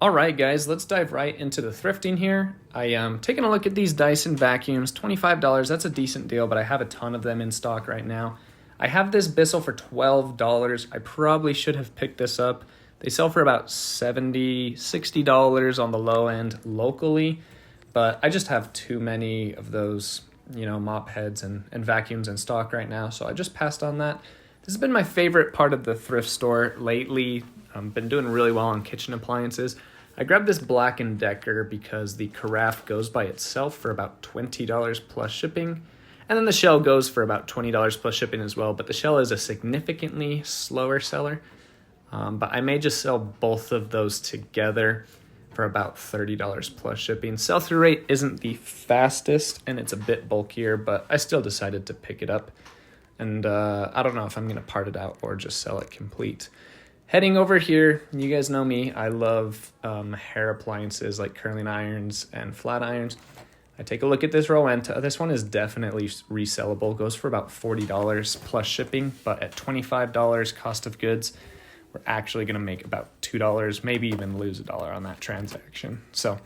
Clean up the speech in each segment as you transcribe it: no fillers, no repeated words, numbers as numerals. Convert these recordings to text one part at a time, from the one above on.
All right, guys, let's dive right into the thrifting here. I am taking a look at these Dyson vacuums, $25. That's a decent deal, but I have a ton of them in stock right now. I have this Bissell for $12. I probably should have picked this up. They sell for about $70, $60 on the low end locally, but I just have too many of those, mop heads and vacuums in stock right now, so I just passed on that. This has been my favorite part of the thrift store lately. Been doing really well on kitchen appliances. I grabbed this Black & Decker because the carafe goes by itself for about $20 plus shipping. And then the shell goes for about $20 plus shipping as well. But the shell is a significantly slower seller. But I may just sell both of those together for about $30 plus shipping. Sell-through rate isn't the fastest and it's a bit bulkier, but I still decided to pick it up. And I don't know if I'm going to part it out or just sell it complete. Heading over here, you guys know me, I love hair appliances like curling irons and flat irons. I take a look at this Rowenta. This one is definitely resellable, goes for about $40 plus shipping, but at $25 cost of goods, we're actually going to make about $2, maybe even lose $1 on that transaction. So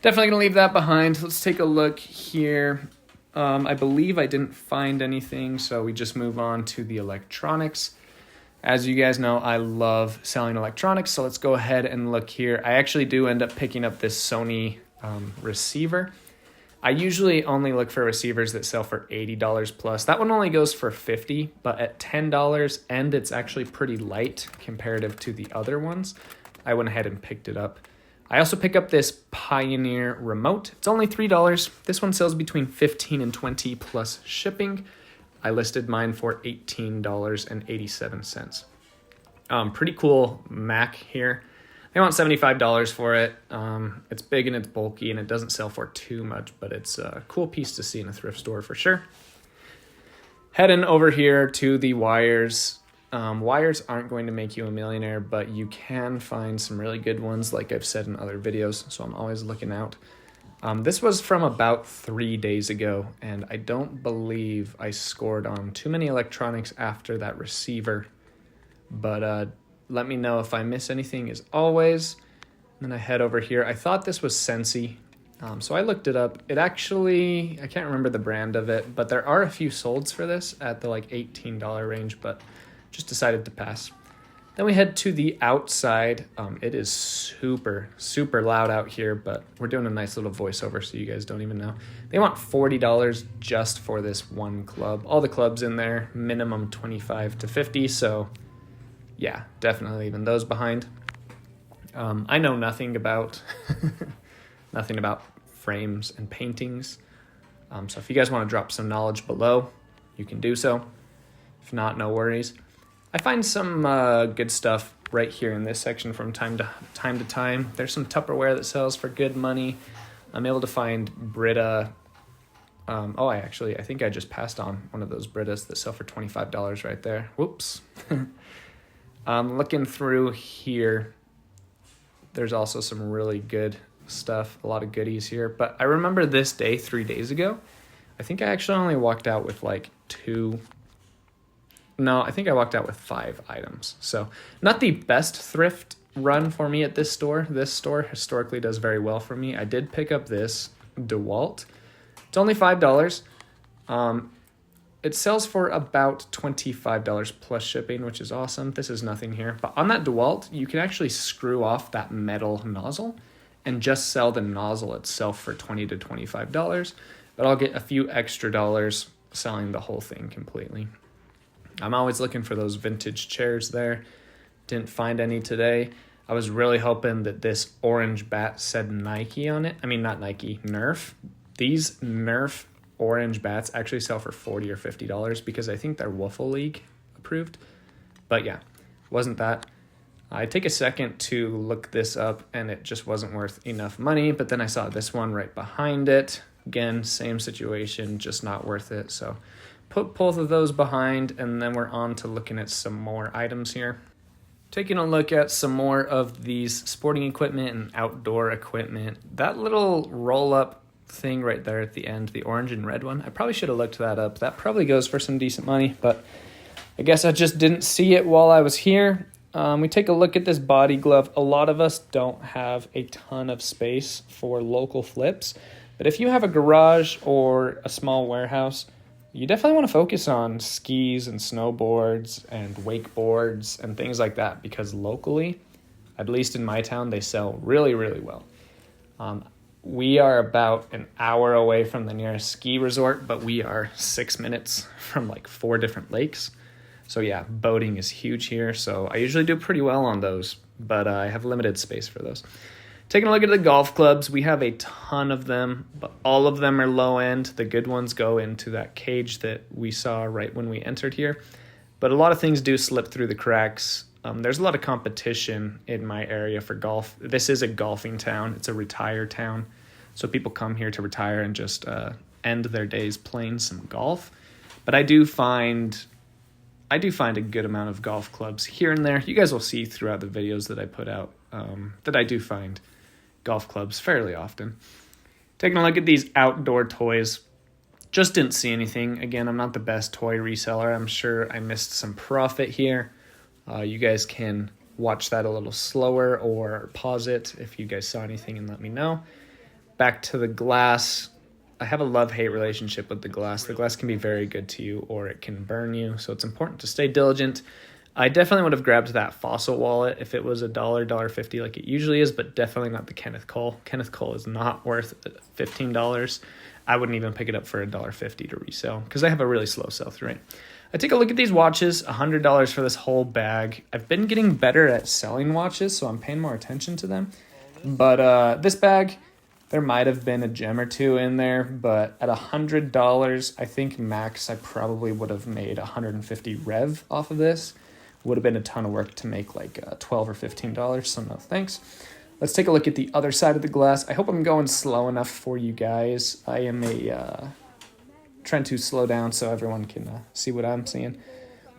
definitely going to leave that behind. Let's take a look here. I believe I didn't find anything, so we just move on to the electronics. As you guys know, I love selling electronics, so let's go ahead and look here. I actually do end up picking up this Sony receiver. I usually only look for receivers that sell for $80 plus. That one only goes for $50, but at $10, and it's actually pretty light comparative to the other ones, I went ahead and picked it up. I also pick up this Pioneer remote. It's only $3. This one sells between $15 and $20 plus shipping. I listed mine for $18.87. Pretty cool Mac here. They want $75 for it. It's big and it's bulky and it doesn't sell for too much, but it's a cool piece to see in a thrift store for sure. Heading over here to the wires. Wires aren't going to make you a millionaire, but you can find some really good ones like I've said in other videos, so I'm always looking out. This was from about 3 days ago, and I don't believe I scored on too many electronics after that receiver, but let me know if I miss anything as always. And then I head over here. I thought this was Sensi, so I looked it up. It actually, I can't remember the brand of it, but there are a few solds for this at the like $18 range, but just decided to pass. Then we head to the outside. It is super, super loud out here, but we're doing a nice little voiceover so you guys don't even know. They want $40 just for this one club. All the clubs in there, minimum 25 to 50, so yeah, definitely leaving those behind. I know nothing about nothing about frames and paintings, so if you guys want to drop some knowledge below, you can do so. If not, no worries. I find some good stuff right here in this section from time to time. There's some Tupperware that sells for good money. I'm able to find Brita. I think I just passed on one of those Britas that sell for $25 right there. Whoops. Looking through here, there's also some really good stuff, a lot of goodies here. But I remember this day 3 days ago. I think I actually only walked out with like I think I walked out with 5 items. So not the best thrift run for me at this store. This store historically does very well for me. I did pick up this DeWalt. It's only $5. It sells for about $25 plus shipping, which is awesome. This is nothing here. But on that DeWalt, you can actually screw off that metal nozzle and just sell the nozzle itself for $20 to $25. But I'll get a few extra dollars selling the whole thing completely. I'm always looking for those vintage chairs there. Didn't find any today. I was really hoping that this orange bat said Nike on it. I mean, not Nike, Nerf. These Nerf orange bats actually sell for $40 or $50 because I think they're Waffle League approved. But yeah, wasn't that. I take a second to look this up and it just wasn't worth enough money. But then I saw this one right behind it. Again, same situation, just not worth it. So put both of those behind, and then we're on to looking at some more items here. Taking a look at some more of these sporting equipment and outdoor equipment. That little roll-up thing right there at the end, the orange and red one, I probably should have looked that up. That probably goes for some decent money, but I guess I just didn't see it while I was here. We take a look at this body glove. A lot of us don't have a ton of space for local flips, but if you have a garage or a small warehouse, you definitely want to focus on skis and snowboards and wakeboards and things like that, because locally, at least in my town, they sell really, really well. We are about an hour away from the nearest ski resort, but we are 6 minutes from like 4 different lakes. So yeah, boating is huge here. So I usually do pretty well on those, but I have limited space for those. Taking a look at the golf clubs, we have a ton of them, but all of them are low end. The good ones go into that cage that we saw right when we entered here. But a lot of things do slip through the cracks. There's a lot of competition in my area for golf. This is a golfing town. It's a retire town. So people come here to retire and just end their days playing some golf. But I do find a good amount of golf clubs here and there. You guys will see throughout the videos that I put out that I do find golf clubs fairly often. Taking a look at these outdoor toys. Just didn't see anything. Again, I'm not the best toy reseller. I'm sure I missed some profit here. You guys can watch that a little slower or pause it if you guys saw anything and let me know. Back to the glass. I have a love-hate relationship with the glass. The glass can be very good to you or it can burn you, so it's important to stay diligent. I definitely would have grabbed that Fossil wallet if it was $1, $1.50 like it usually is, but definitely not the Kenneth Cole. Kenneth Cole is not worth $15. I wouldn't even pick it up for $1.50 to resell because I have a really slow sell-through rate. I take a look at these watches, $100 for this whole bag. I've been getting better at selling watches, so I'm paying more attention to them. But this bag, there might have been a gem or two in there, but at $100, I think max I probably would have made 150 rev off of this. Would have been a ton of work to make like $12 or $15, so no thanks. Let's take a look at the other side of the glass. I hope I'm going slow enough for you guys. I am trying to slow down so everyone can see what I'm seeing.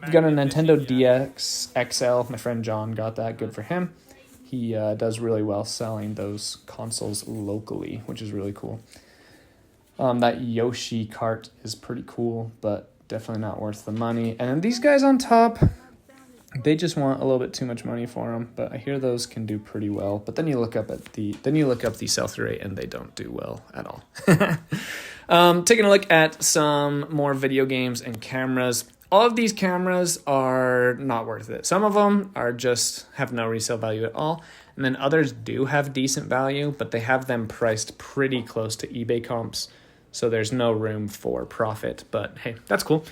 We've got a Nintendo DX XL. My friend John got that. Good for him. He does really well selling those consoles locally, which is really cool. That Yoshi cart is pretty cool, but definitely not worth the money. And then these guys on top, they just want a little bit too much money for them, but I hear those can do pretty well. But then you look up the sell-through rate, and they don't do well at all. Taking a look at some more video games and cameras. All of these cameras are not worth it. Some of them are just have no resale value at all, and then others do have decent value, but they have them priced pretty close to eBay comps, so there's no room for profit. But hey, that's cool.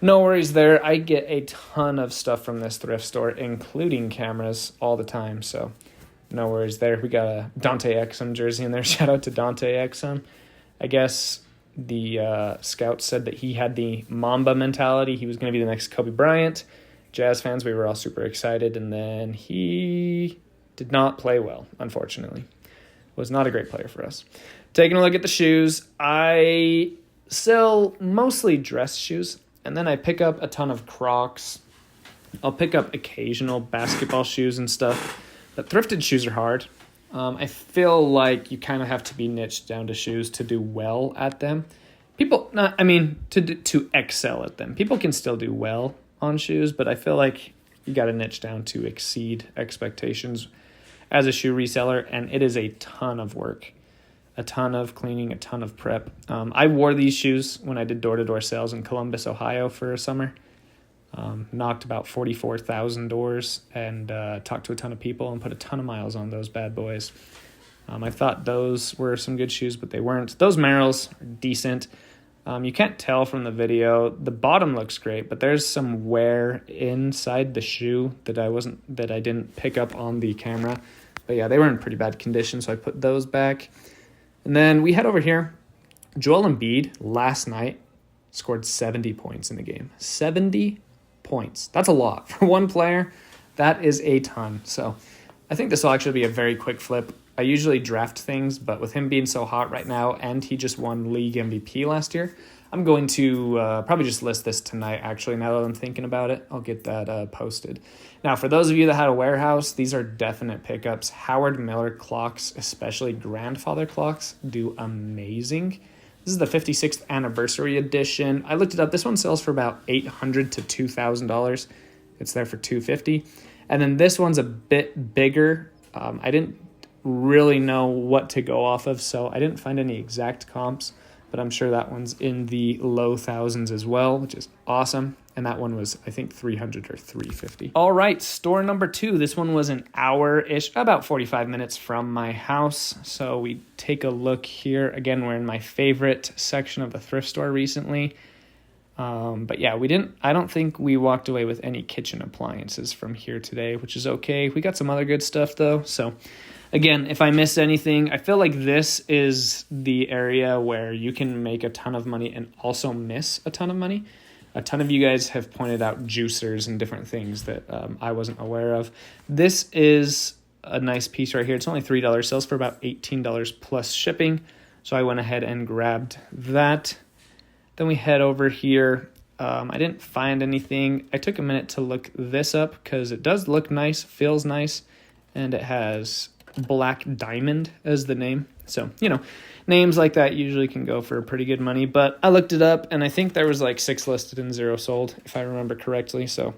No worries there. I get a ton of stuff from this thrift store, including cameras, all the time, so no worries there. We got a Dante Exum jersey in there. Shout out to Dante Exum. I guess the scout said that he had the Mamba mentality. He was going to be the next Kobe Bryant. Jazz fans, we were all super excited, and then he did not play well, unfortunately. Was not a great player for us. Taking a look at the shoes, I sell mostly dress shoes, and then I pick up a ton of Crocs. I'll pick up occasional basketball shoes and stuff, but thrifted shoes are hard. I feel like you kind of have to be niched down to shoes to do well at them. To excel at them. People can still do well on shoes, but I feel like you got to niche down to exceed expectations as a shoe reseller, and it is a ton of work, a ton of cleaning, a ton of prep. I wore these shoes when I did door-to-door sales in Columbus, Ohio for a summer. Knocked about 44,000 doors and talked to a ton of people and put a ton of miles on those bad boys. I thought those were some good shoes, but they weren't. Those Merrells are decent. You can't tell from the video. The bottom looks great, but there's some wear inside the shoe that I didn't pick up on the camera. But yeah, they were in pretty bad condition, so I put those back. And then we head over here. Joel Embiid last night scored 70 points in the game. 70 points. That's a lot. For one player, that is a ton. So I think this will actually be a very quick flip. I usually draft things, but with him being so hot right now, and he just won league MVP last year, I'm going to probably just list this tonight, actually, now that I'm thinking about it. I'll get that posted. Now, for those of you that had a warehouse, these are definite pickups. Howard Miller clocks, especially grandfather clocks, do amazing. This is the 56th anniversary edition. I looked it up. This one sells for about $800 to $2,000. It's there for $250. And then this one's a bit bigger. I didn't really know what to go off of, so I didn't find any exact comps, but I'm sure that one's in the low thousands as well, which is awesome. And that one was, I think, 300 or 350. All right, store number 2. This one was an hour-ish, about 45 minutes from my house. So we take a look here. Again, we're in my favorite section of the thrift store recently. But yeah, I don't think we walked away with any kitchen appliances from here today, which is okay. We got some other good stuff though. So again, if I missed anything, I feel like this is the area where you can make a ton of money and also miss a ton of money. A ton of you guys have pointed out juicers and different things that I wasn't aware of. This is a nice piece right here. It's only $3, sells for about $18 plus shipping. So I went ahead and grabbed that. Then we head over here. I didn't find anything. I took a minute to look this up because it does look nice, feels nice, and it has Black Diamond as the name. So, names like that usually can go for pretty good money, but I looked it up and I think there was like 6 listed and 0 sold, if I remember correctly. So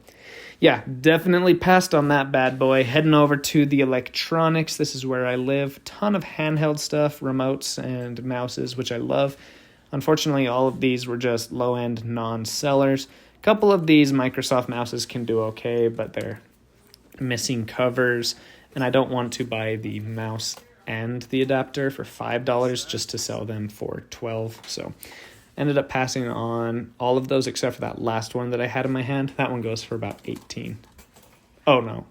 yeah, definitely passed on that bad boy. Heading over to the electronics. This is where I live. Ton of handheld stuff, remotes and mouses, which I love. Unfortunately, all of these were just low-end non-sellers. A couple of these Microsoft mouses can do okay, but they're missing covers, and I don't want to buy the mouse and the adapter for $5 just to sell them for $12. So ended up passing on all of those except for that last one that I had in my hand. That one goes for about $18. Oh, no.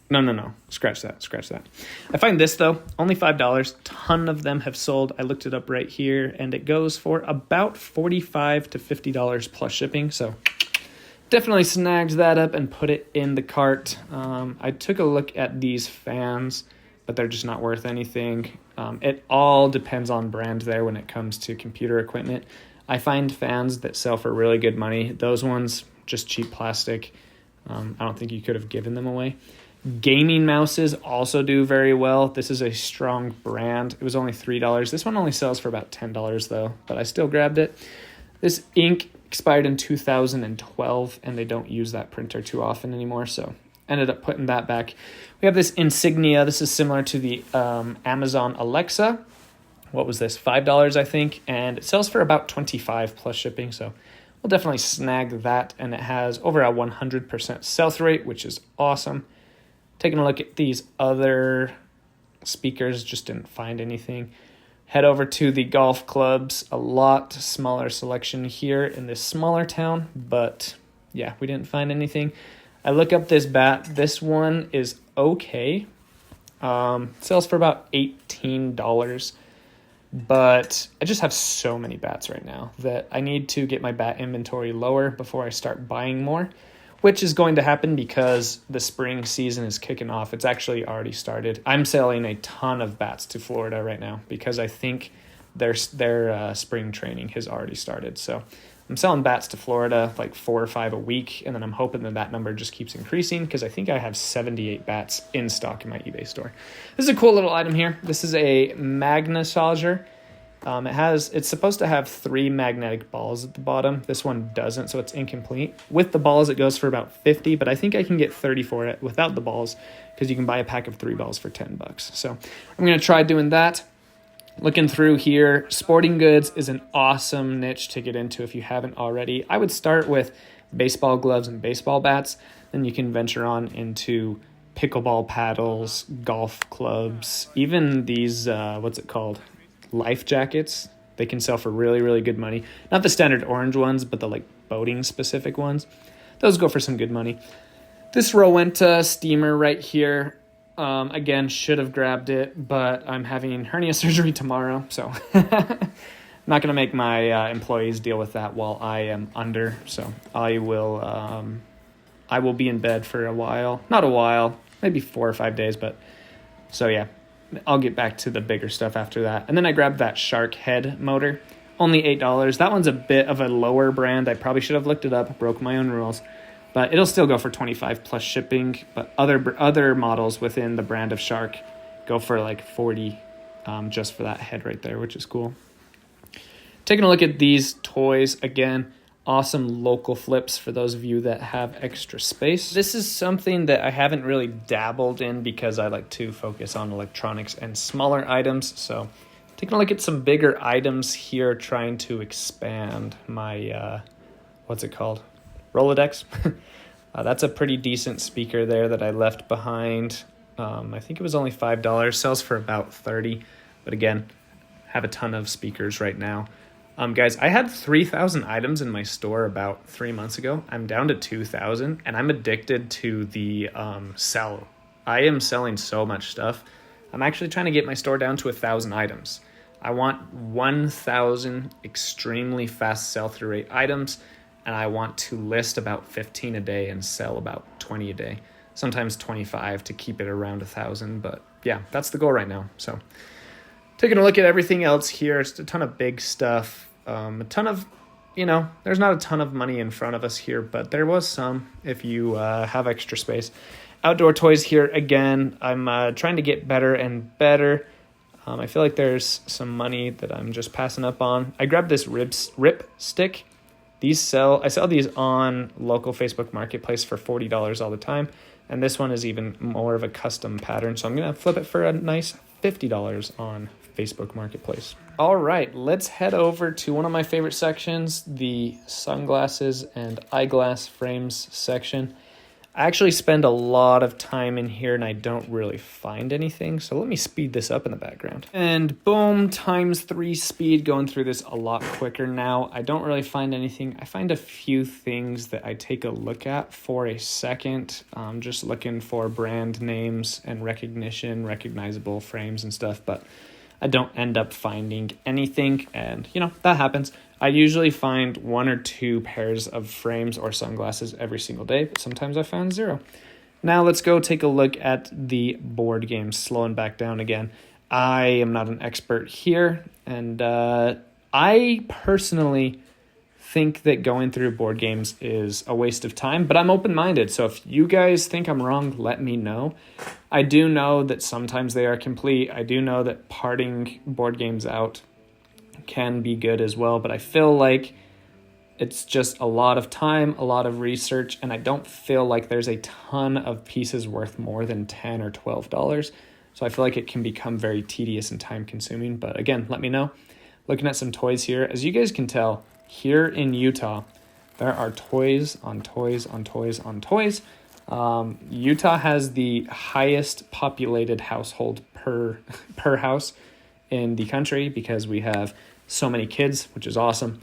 No. Scratch that. I find this, though, only $5. Ton of them have sold. I looked it up right here, and it goes for about $45 to $50 plus shipping. So definitely snagged that up and put it in the cart. I took a look at these fans, but they're just not worth anything. It all depends on brand there when it comes to computer equipment. I find fans that sell for really good money. Those ones, just cheap plastic. I don't think you could have given them away. Gaming mouses also do very well. This is a strong brand. It was only $3. This one only sells for about $10 though, but I still grabbed it. This ink expired in 2012 and they don't use that printer too often anymore, so ended up putting that back. We have this Insignia. This is similar to the Amazon Alexa. What was this? $5, I think, and it sells for about $25 plus shipping, so we'll definitely snag that, and it has over a 100% sell-through rate, which is awesome. Taking a look at these other speakers, just didn't find anything. Head over to the golf clubs. A lot smaller selection here in this smaller town, but yeah, we didn't find anything. I look up this bat. This one is okay. Sells for about $18, but I just have so many bats right now that I need to get my bat inventory lower before I start buying more, which is going to happen because the spring season is kicking off. It's actually already started. I'm selling a ton of bats to Florida right now because I think their spring training has already started. So I'm selling bats to Florida, like 4 or 5 a week, and then I'm hoping that number just keeps increasing because I think I have 78 bats in stock in my eBay store. This is a cool little item here. This is a magnetizer. It's supposed to have 3 magnetic balls at the bottom. This one doesn't, so it's incomplete. With the balls, it goes for about $50, but I think I can get 30 for it without the balls because you can buy a pack of 3 balls for $10. So I'm going to try doing that. Looking through here, sporting goods is an awesome niche to get into if you haven't already. I would start with baseball gloves and baseball bats. Then you can venture on into pickleball paddles, golf clubs, even these, life jackets. They can sell for really, really good money. Not the standard orange ones, but the like boating specific ones. Those go for some good money. This Rowenta steamer right here, again, should have grabbed it, but I'm having hernia surgery tomorrow, so not going to make my employees deal with that while I am under. So I will be in bed for a while. Not a while, maybe 4 or 5 days, but so yeah. I'll get back to the bigger stuff after that. And then I grabbed that Shark head motor. Only $8. That one's a bit of a lower brand. I probably should have looked it up, broke my own rules. But it'll still go for $25 plus shipping. But other models within the brand of Shark go for like $40 just for that head right there, which is cool. Taking a look at these toys again. awesome local flips for those of you that have extra space. This is something that I haven't really dabbled in because I like to focus on electronics and smaller items. So taking a look at some bigger items here, trying to expand my, what's it called? Rolodex. That's a pretty decent speaker there that I left behind. I think it was only $5, sells for about $30. But again, have a ton of speakers right now. Guys, I had 3,000 items in my store about 3 months ago. I'm down to 2,000, and I'm addicted to the sell. I am selling so much stuff. I'm actually trying to get my store down to 1,000 items. I want 1,000 extremely fast sell-through rate items, and I want to list about 15 a day and sell about 20 a day, sometimes 25 to keep it around 1,000. But yeah, that's the goal right now. So taking a look at everything else here, it's a ton of big stuff, a ton of, there's not a ton of money in front of us here, but there was some if you have extra space. Outdoor toys here, again, I'm trying to get better and better. I feel like there's some money that I'm just passing up on. I grabbed this rip stick. I sell these on local Facebook Marketplace for $40 all the time. And this one is even more of a custom pattern. So I'm going to flip it for a nice $50 on Facebook Marketplace. All right, let's head over to one of my favorite sections, the sunglasses and eyeglass frames section. I actually spend a lot of time in here and I don't really find anything. So let me speed this up in the background. And boom, ×3 speed, going through this a lot quicker now. I don't really find anything. I find a few things that I take a look at for a second. Just looking for brand names and recognizable frames and stuff. But I don't end up finding anything, and that happens. I usually find 1 or 2 pairs of frames or sunglasses every single day, but sometimes I find 0. Now let's go take a look at the board games, slowing back down again. I am not an expert here, and I personally think that going through board games is a waste of time, but I'm open-minded, so if you guys think I'm wrong, let me know. I do know that sometimes they are complete. I do know that parting board games out can be good as well, but I feel like it's just a lot of time, a lot of research, and I don't feel like there's a ton of pieces worth more than $10 or $12. So I feel like it can become very tedious and time-consuming, but again, let me know. Looking at some toys here, as you guys can tell, here in Utah, there are toys on toys on toys on toys. Utah has the highest populated household per house in the country because we have so many kids, which is awesome.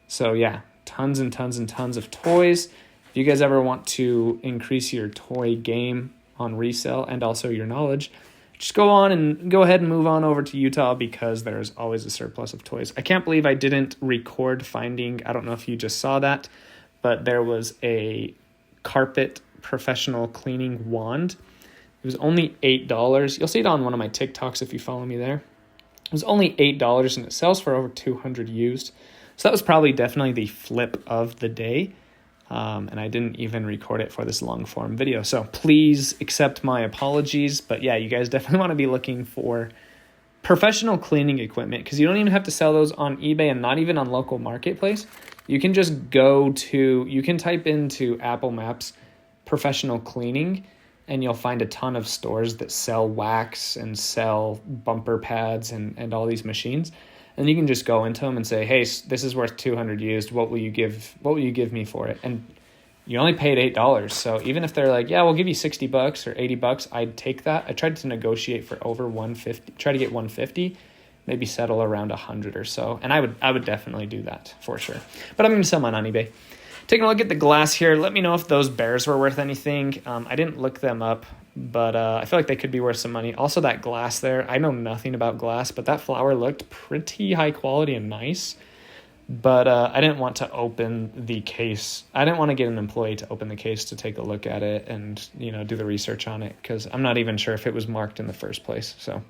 So yeah, tons and tons and tons of toys. If you guys ever want to increase your toy game on resale and also your knowledge, just go ahead and move on over to Utah because there's always a surplus of toys. I can't believe I didn't record finding, I don't know if you just saw that, but there was a carpet professional cleaning wand. It was only $8. You'll see it on one of my TikToks if you follow me there. It was only $8 and it sells for over 200 used. So that was probably definitely the flip of the day. And I didn't even record it for this long form video. So please accept my apologies. But yeah, you guys definitely want to be looking for professional cleaning equipment because you don't even have to sell those on eBay and not even on local marketplace. You can just you can type into Apple Maps professional cleaning and you'll find a ton of stores that sell wax and sell bumper pads and all these machines. And you can just go into them and say, hey, this is worth 200 used. What will you give me for it? And you only paid $8. So even if they're like, yeah, we'll give you $60 or $80, I'd take that. I tried to negotiate for over 150, try to get 150, maybe settle around 100 or so. And I would definitely do that for sure. But I'm going to sell mine on eBay. Taking a look at the glass here, let me know if those bears were worth anything. I didn't look them up, but I feel like they could be worth some money. Also, that glass there, I know nothing about glass, but that flower looked pretty high quality and nice. But I didn't want to open the case. I didn't want to get an employee to open the case to take a look at it and do the research on it because I'm not even sure if it was marked in the first place. So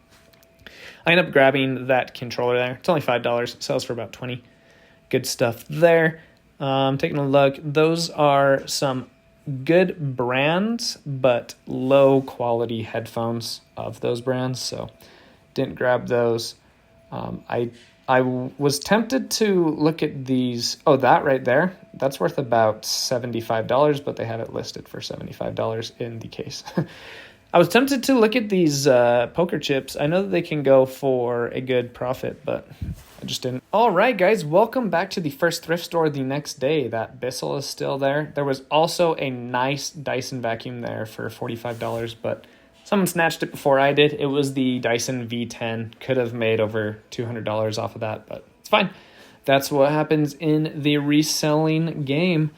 I ended up grabbing that controller there. It's only $5. It sells for about $20. Good stuff there. Taking a look, those are some good brands, but low quality headphones of those brands. So didn't grab those. I was tempted to look at these. Oh, that right there, that's worth about $75, but they have it listed for $75 in the case. I was tempted to look at these poker chips. I know that they can go for a good profit, but I just didn't. All right, guys, welcome back to the first thrift store the next day. That Bissell is still there. There was also a nice Dyson vacuum there for $45, but someone snatched it before I did. It was the Dyson V10. Could have made over $200 off of that, but it's fine. That's what happens in the reselling game.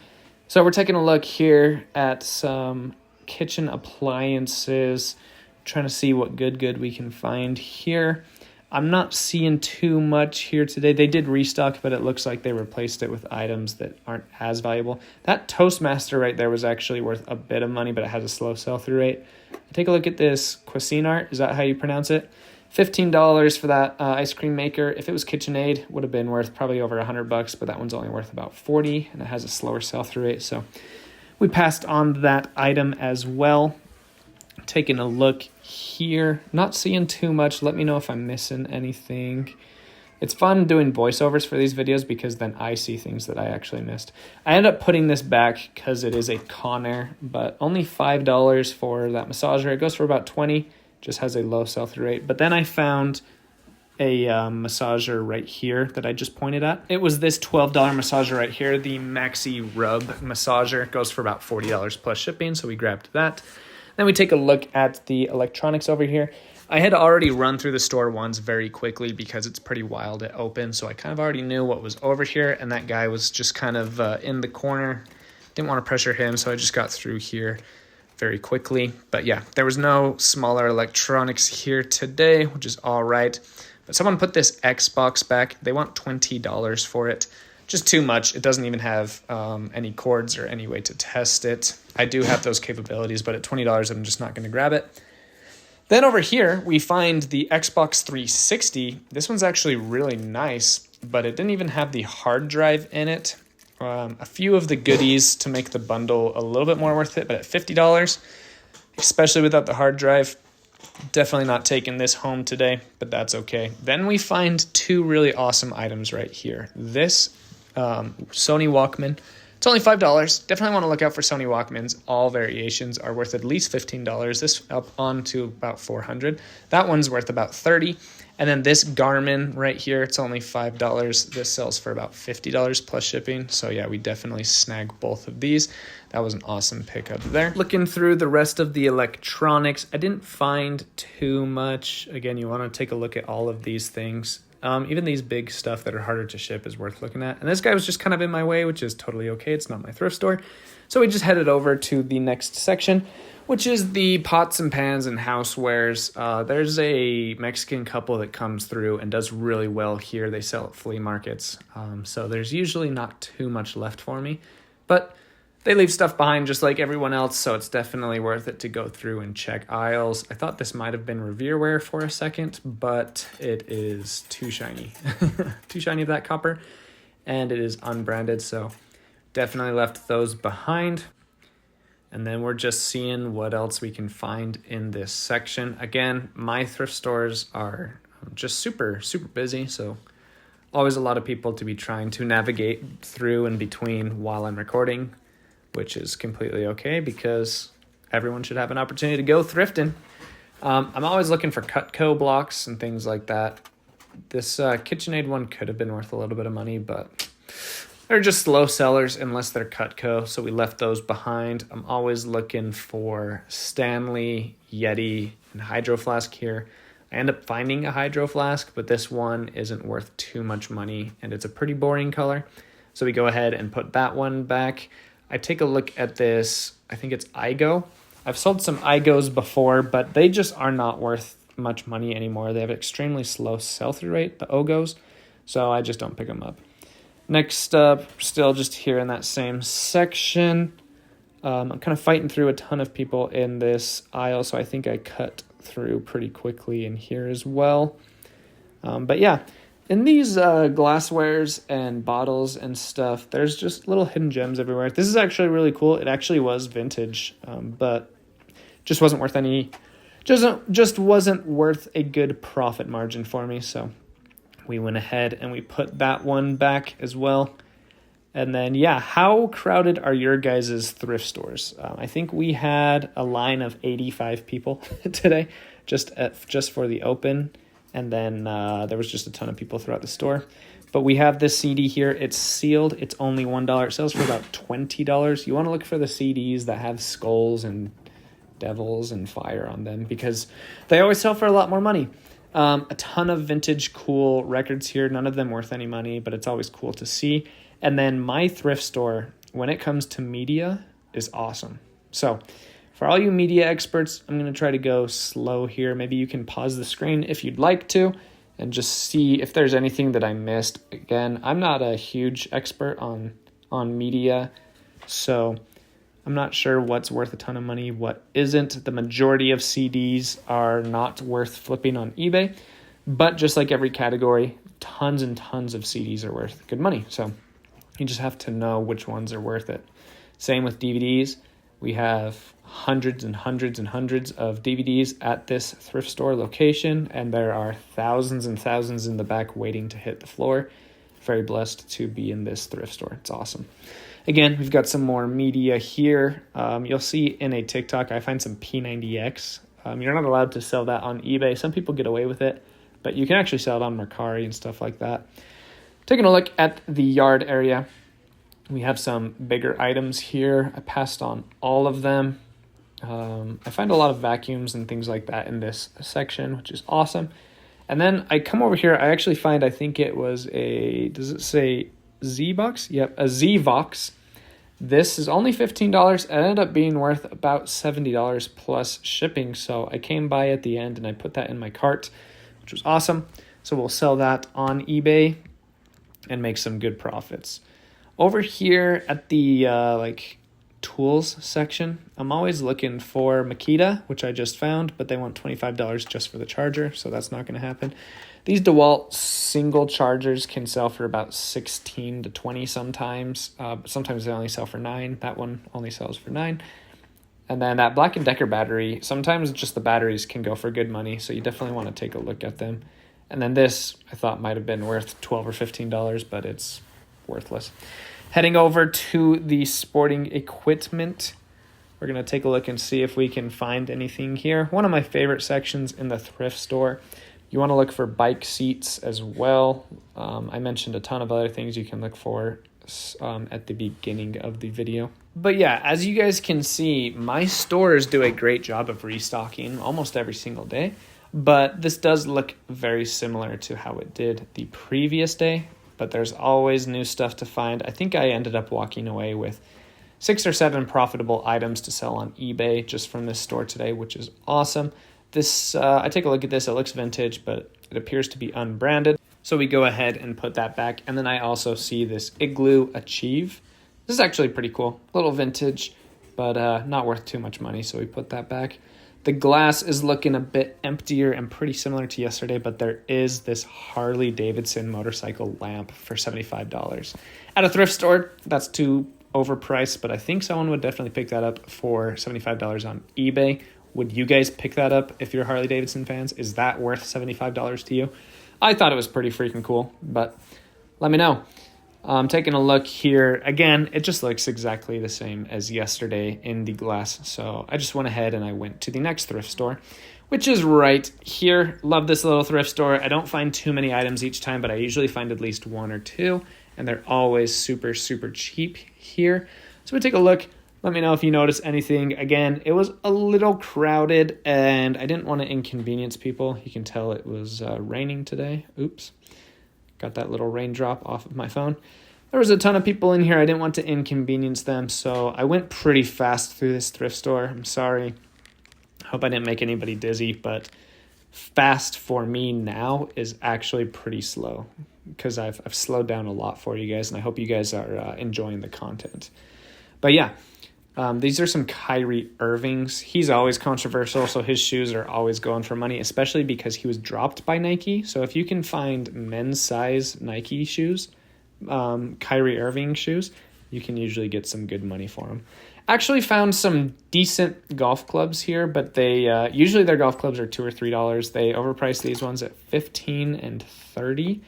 So we're taking a look here at some kitchen appliances, trying to see what good we can find here. I'm not seeing too much here today. They did restock, but it looks like they replaced it with items that aren't as valuable. That Toastmaster right there was actually worth a bit of money, but it has a slow sell-through rate. Take a look at this Cuisinart. Is that how you pronounce it? $15 for that ice cream maker. If it was KitchenAid, would have been worth probably over $100, but that one's only worth about $40, and it has a slower sell-through rate. So we passed on that item as well. Taking a look here, not seeing too much. Let me know if I'm missing anything. It's fun doing voiceovers for these videos because then I see things that I actually missed. I end up putting this back because it is a Conair, but only $5 for that massager. It goes for about $20, just has a low sell-through rate. But then I found a massager right here that I just pointed at. It was this $12 massager right here, the Maxi Rub massager. It goes for about $40 plus shipping, so we grabbed that. Then we take a look at the electronics over here. I had already run through the store once very quickly because it's pretty wild at open, so I kind of already knew what was over here, and that guy was just kind of in the corner. Didn't want to pressure him, so I just got through here very quickly. But yeah, there was no smaller electronics here today, which is all right. But someone put this Xbox back. They want $20 for it. Just too much. It doesn't even have any cords or any way to test it. I do have those capabilities, but at $20, I'm just not going to grab it. Then over here, we find the Xbox 360. This one's actually really nice, but it didn't even have the hard drive in it. A few of the goodies to make the bundle a little bit more worth it, but at $50, especially without the hard drive, definitely not taking this home today, but that's okay. Then we find two really awesome items right here. This Sony Walkman. It's only $5. Definitely want to look out for Sony Walkmans. All variations are worth at least $15. This up on to about $400. That one's worth about $30. And then this Garmin right here, it's only $5. This sells for about $50 plus shipping. So yeah, we definitely snag both of these. That was an awesome pickup there. Looking through the rest of the electronics, I didn't find too much. Again, you want to take a look at all of these things. Even these big stuff that are harder to ship is worth looking at. And this guy was just kind of in my way, which is totally okay. It's not my thrift store. So we just headed over to the next section, which is the pots and pans and housewares. There's a Mexican couple that comes through and does really well here. They sell at flea markets. So there's usually not too much left for me. But they leave stuff behind just like everyone else, so it's definitely worth it to go through and check aisles. I thought this might have been Revierware for a second, but it is too shiny. Too shiny of that copper, and it is unbranded, so definitely left those behind. And then we're just seeing what else we can find in this section. Again, my thrift stores are just super busy, so always a lot of people to be trying to navigate through and between while I'm recording, which is completely okay because everyone should have an opportunity to go thrifting. I'm always looking for Cutco blocks and things like that. This KitchenAid one could have been worth a little bit of money, but they're just slow sellers unless they're Cutco, so we left those behind. I'm always looking for Stanley, Yeti, and Hydro Flask here. I end up finding a Hydro Flask, but this one isn't worth too much money, and it's a pretty boring color. So we go ahead and put that one back. I take a look at this, I think it's Igo. I've sold some Igos before, but they just are not worth much money anymore. They have an extremely slow sell-through rate, the Ogos, so I just don't pick them up. Next up, still just here in that same section, I'm kind of fighting through a ton of people in this aisle, so I think I cut through pretty quickly in here as well. But yeah, in these glasswares and bottles and stuff, there's just little hidden gems everywhere. This is actually really cool. It actually was vintage, but just wasn't worth any, just wasn't worth a good profit margin for me. So we went ahead and we put that one back as well. And then, yeah, how crowded are your guys' thrift stores? I think we had a line of 85 people today just for the open. And then there was just a ton of people throughout the store. But we have this CD here. It's sealed. It's only $1. It sells for about $20. You want to look for the CDs that have skulls and devils and fire on them because they always sell for a lot more money. A ton of vintage cool records here. None of them worth any money, but it's always cool to see. And then my thrift store, when it comes to media, is awesome. So for all you media experts, I'm going to try to go slow here. Maybe you can pause the screen if you'd like to and just see if there's anything that I missed. Again, I'm not a huge expert on media, so I'm not sure what's worth a ton of money, what isn't. The majority of CDs are not worth flipping on eBay, but just like every category, tons and tons of CDs are worth good money. So you just have to know which ones are worth it. Same with DVDs. We have hundreds and hundreds and hundreds of DVDs at this thrift store location, and there are thousands and thousands in the back waiting to hit the floor. Very blessed to be in this thrift store. It's awesome. Again, we've got some more media here. You'll see in a TikTok, I find some P90X. You're not allowed to sell that on eBay. Some people get away with it, but you can actually sell it on Mercari and stuff like that. Taking a look at the yard area, we have some bigger items here. I passed on all of them. I find a lot of vacuums and things like that in this section, which is awesome. And then I come over here, I actually find, I think it was does it say Z-Box? Yep, a Z-Vox. This is only $15. It ended up being worth about $70 plus shipping. So I came by at the end and I put that in my cart, which was awesome. So we'll sell that on eBay and make some good profits. Over here at the tools section, I'm always looking for Makita, which I just found, but they want $25 just for the charger, so that's not going to happen. These DeWalt single chargers can sell for about 16 to 20 sometimes, but sometimes they only sell for 9. That one only sells for 9. And then that Black & Decker battery, sometimes just the batteries can go for good money, so you definitely want to take a look at them. And then this, I thought might have been worth $12 or $15, but it's worthless. Heading over to the sporting equipment, we're going to take a look and see if we can find anything here. One of my favorite sections in the thrift store. You want to look for bike seats as well. I mentioned a ton of other things you can look for at the beginning of the video. But yeah, as you guys can see, my stores do a great job of restocking almost every single day. But this does look very similar to how it did the previous day. But there's always new stuff to find. I think I ended up walking away with 6 or 7 profitable items to sell on eBay just from this store today, which is awesome. This, I take a look at this, it looks vintage, but it appears to be unbranded. So we go ahead and put that back. And then I also see this Igloo Achieve. This is actually pretty cool. A little vintage, but not worth too much money, so we put that back. The glass is looking a bit emptier and pretty similar to yesterday, but there is this Harley Davidson motorcycle lamp for $75. At a thrift store, that's too overpriced, but I think someone would definitely pick that up for $75 on eBay. Would you guys pick that up if you're Harley Davidson fans? Is that worth $75 to you? I thought it was pretty freaking cool, but let me know. Taking a look here, again, it just looks exactly the same as yesterday in the glass. So I just went ahead and I went to the next thrift store, which is right here. Love this little thrift store. I don't find too many items each time, but I usually find at least 1 or 2, and they're always super, super cheap here. So we take a look. Let me know if you notice anything. Again, it was a little crowded, and I didn't want to inconvenience people. You can tell it was raining today. Oops. Got that little raindrop off of my phone. There was a ton of people in here. I didn't want to inconvenience them, so I went pretty fast through this thrift store. I'm sorry. Hope I didn't make anybody dizzy, but fast for me now is actually pretty slow because I've slowed down a lot for you guys, and I hope you guys are enjoying the content. But yeah, these are some Kyrie Irvings. He's always controversial, so his shoes are always going for money, especially because he was dropped by Nike. So if you can find men's size Nike shoes, Kyrie Irving shoes, you can usually get some good money for them. Actually found some decent golf clubs here, but they usually their golf clubs are $2 or $3. They overpriced these ones at 15 and 30.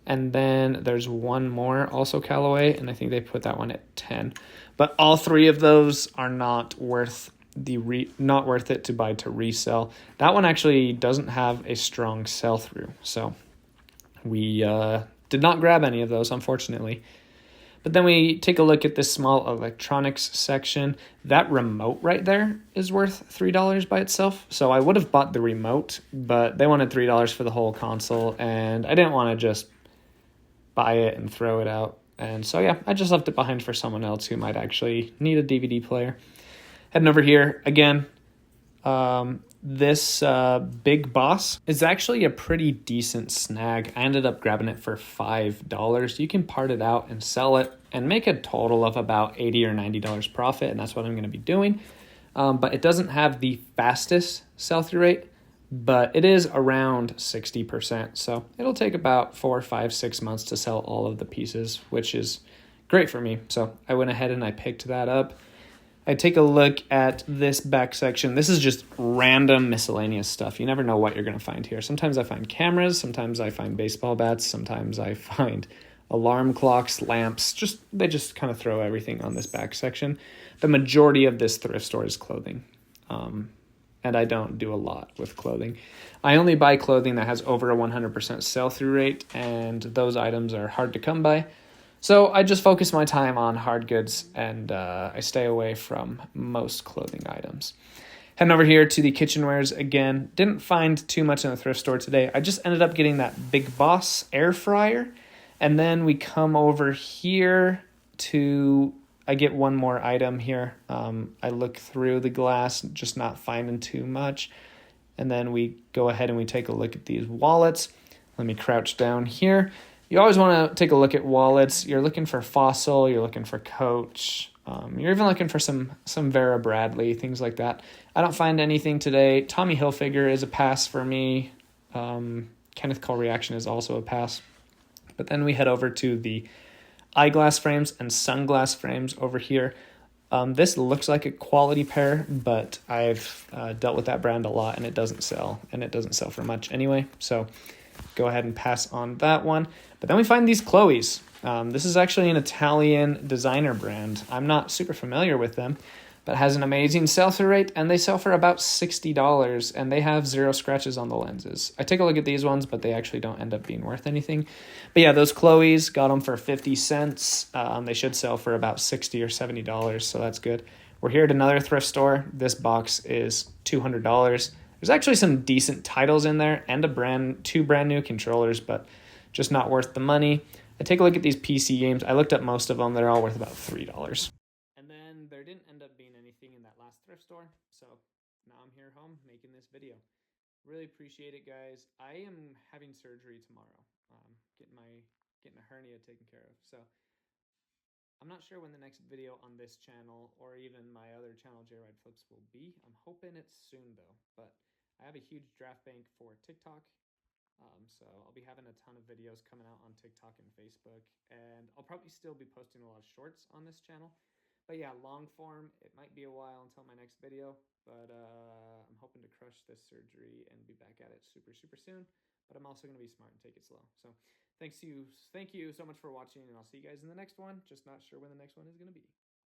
And then there's one more, also Callaway, and I think they put that one at 10. But all three of those are not worth not worth it to buy to resell. That one actually doesn't have a strong sell through, so we did not grab any of those, unfortunately. But then we take a look at this small electronics section. That remote right there is worth $3 by itself. So I would have bought the remote, but they wanted $3 for the whole console, and I didn't want to just buy it and throw it out. And so yeah, I just left it behind for someone else who might actually need a DVD player. Heading over here again. This Big Boss is actually a pretty decent snag. I ended up grabbing it for $5. You can part it out and sell it and make a total of about $80 or $90 profit, and that's what I'm going to be doing. But it doesn't have the fastest sell-through rate, but it is around 60%. So it'll take about 4, 5, 6 months to sell all of the pieces, which is great for me. So I went ahead and I picked that up. I take a look at this back section. This is just random miscellaneous stuff. You never know what you're going to find here. Sometimes I find cameras. Sometimes I find baseball bats. Sometimes I find alarm clocks, lamps. They just kind of throw everything on this back section. The majority of this thrift store is clothing. And I don't do a lot with clothing. I only buy clothing that has over a 100% sell-through rate, and those items are hard to come by. So I just focus my time on hard goods, and I stay away from most clothing items. Heading over here to the kitchenwares again. Didn't find too much in the thrift store today. I just ended up getting that Big Boss air fryer. And then we come over here to, I get one more item here. I look through the glass, just not finding too much. And then we go ahead and we take a look at these wallets. Let me crouch down here. You always want to take a look at wallets. You're looking for Fossil, you're looking for Coach, you're even looking for some Vera Bradley, things like that. I don't find anything today. Tommy Hilfiger is a pass for me. Kenneth Cole Reaction is also a pass. But then we head over to the eyeglass frames and sunglass frames over here. This looks like a quality pair, but I've dealt with that brand a lot, and it doesn't sell, and it doesn't sell for much anyway. So go ahead and pass on that one. But then we find these Chloe's. This is actually an Italian designer brand. I'm not super familiar with them, but it has an amazing sell-through rate, and they sell for about $60, and they have 0 scratches on the lenses. I take a look at these ones, but they actually don't end up being worth anything. But yeah, those Chloe's, got them for 50 cents. They should sell for about $60 or $70, so that's good. We're here at another thrift store. This box is $200. There's actually some decent titles in there and two brand new controllers, but just not worth the money. I take a look at these PC games. I looked up most of them. They're all worth about $3. And then there didn't end up being anything in that last thrift store, so now I'm here home making this video. Really appreciate it, guys. I am having surgery tomorrow, getting a hernia taken care of. So I'm not sure when the next video on this channel or even my other channel, J-Ride Flips, will be. I'm hoping it's soon though, but I have a huge draft bank for TikTok. So I'll be having a ton of videos coming out on TikTok and Facebook, and I'll probably still be posting a lot of shorts on this channel. But yeah, long form, it might be a while until my next video, but I'm hoping to crush this surgery and be back at it super, super soon. But I'm also going to be smart and take it slow. So thank you so much for watching, and I'll see you guys in the next one. Just not sure when the next one is going to be.